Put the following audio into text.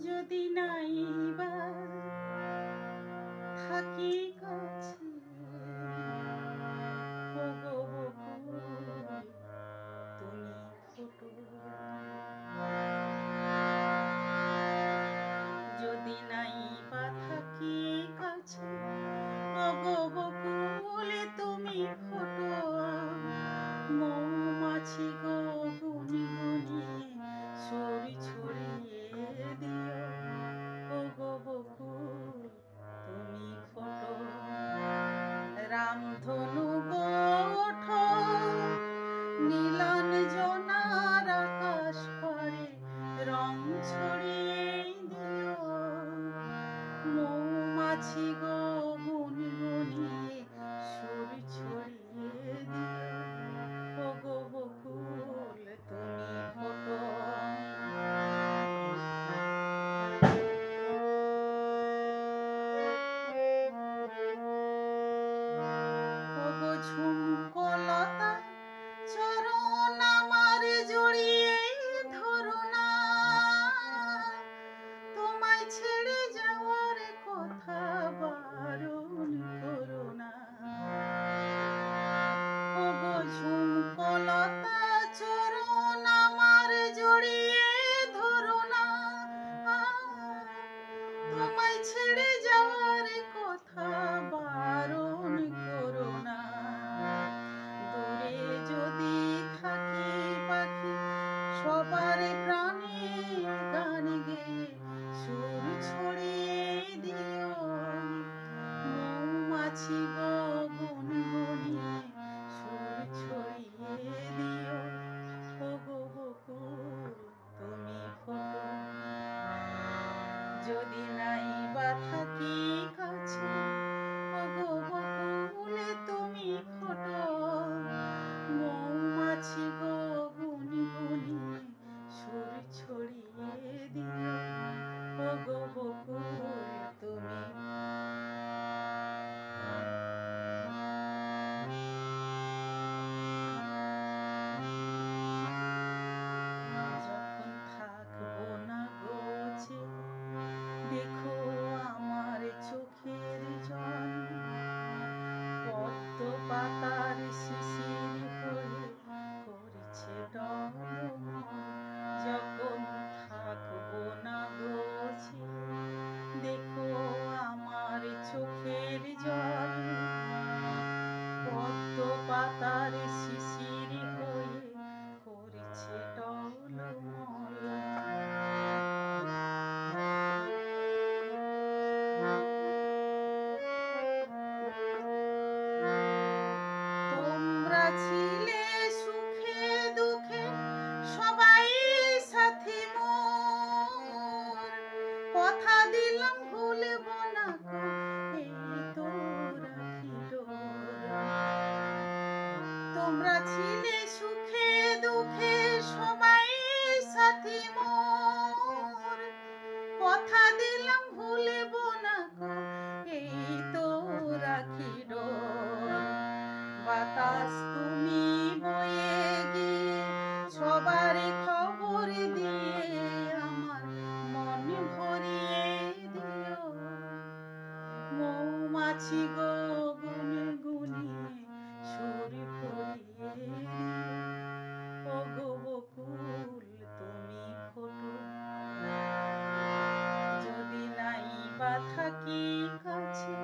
যদি নাইবা থাকি কাছে ওগো বকুল তুমি ফোটো, যদি নাইবা থাকি কাছে ওগো বকুল তুমি ফোটো, মৌমাছি গো গুনি গুনিয়ে ছড়ি ছড়িয়ে দিও ওগো বকুল তুমি ফোটো, রামধনু গো ওঠো নীলান জনার আকাশ পারে রং ছড়িয়ে দিও, মৌমাছি গো গুনি গুনিয়ে ছড়ি ছড়িয়ে দিও ওগো বকুল তুমি ফোটো। ওগো ঝুমকলতা চরণ আমার জড়িয়ে ধরো না, তোমায় ছেড়ে যাওয়ার কথা বারণ করো না, ওগো ঝুমকলতা চরণ আমার জড়িয়ে ধরো না, তোমায় ছেড়ে যাওয়ার কথা বারণ করো না, দূরে যদি থাকি পাখি সবার প্রাণে গান গেয়ে সুর ছড়িয়ে দিও, মৌমাছি গো গুনগুনিয়ে সুর ছড়িয়ে দিও ওগো বকুল তুমি ফোটো, যদি নাইবা থাকি কাছে ওগো বকুল তুমি ফোটো, মৌমাছি গো গুনি গুনিয়ে সুর ছড়িয়ে দিও ওগো বকুল তুমি। যখন থাকবো না গোছে দেখো আমার চোখের জল, পদ্ম পাতার শিশির হয়ে করেছে টলমল, যখন থাকবো না গোছে দেখো আমার চোখের জল, পদ্ম পাতার শিশির হয়ে করেছে টলমল, তোমরা ছিলে সুখে দুঃখে সবাই সাথী মোর, কথা দিলাম ভুলব না গো এই তো রাখি ডোর, তোমরা ছিলে সুখে দুঃখে সবাই সাথী মোর, কথা দিলাম ভুলব না গো এই তো রাখি ডোর, বাতাস তুমি বয়ে গিয়ে সবার খবর দিয়ে আমার মন ভরিয়ে দিও, মৌমাছি গো গুনগুনিয়ে সুর ভরিয়ে দিও ওগো বকুল তুমি ফোটো, যদি নাইবা থাকি কাছে